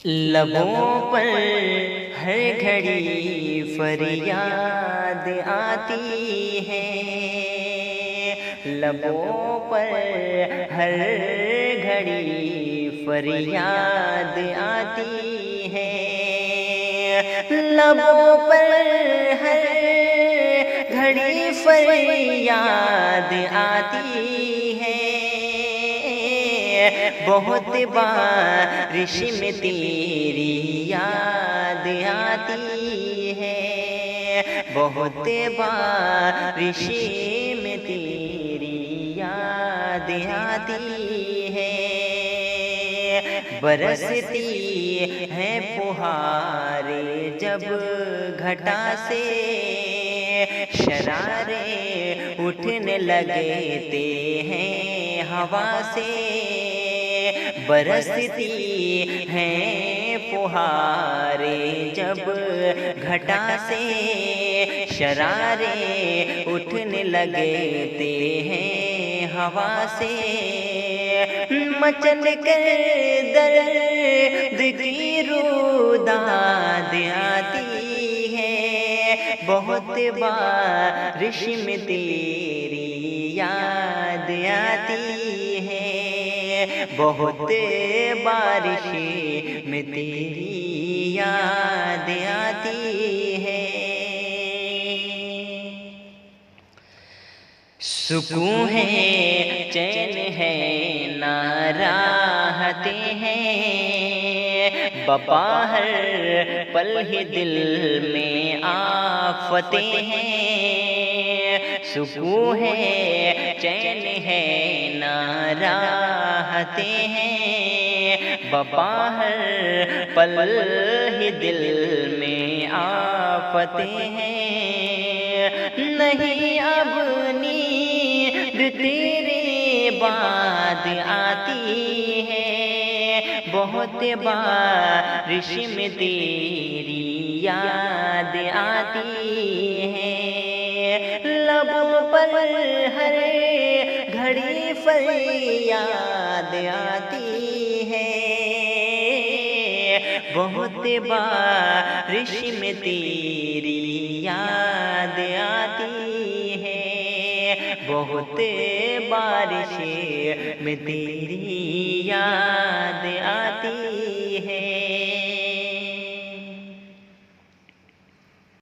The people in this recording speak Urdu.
لبوں پر ہر گھڑی فریاد آتی ہے، لبوں پر ہر گھڑی فریاد آتی ہے، لبوں پر ہر گھڑی فریاد آتی ہے، بہت بارش میں تیری یاد آتی ہے، بہت بارش میں تیری یاد آتی ہے، برستی ہے پہاریں جب گھٹا سے، شرارے اٹھنے لگتے ہیں ہوا سے، برستی ہیں پہاریں جب گھٹا سے، شرارے اٹھنے لگتے ہیں ہوا سے، مچل کر درد کی روداد آتی ہے، بہت بارش میں تیری یاد آتی ہے، بہت بارش میں تیری یاد آتی ہے، سکون ہے چین ہے نہ راحتیں ہیں، بپا ہر پل ہی دل میں آفتیں ہیں، سکون ہے چین ہے نہ راحتیں ہیں، بپا ہر پل ہی دل میں آفتیں ہیں، نہیں اب نیند تیرے بعد آتی ہے، بہت بارش میں تیری یاد آتی ہے، لبوں پر ہر گھڑی فریاد آتی ہے، بہت بارش میں تیری یاد آتی ہے، بہت بارش میں تیری یاد آتی ہے۔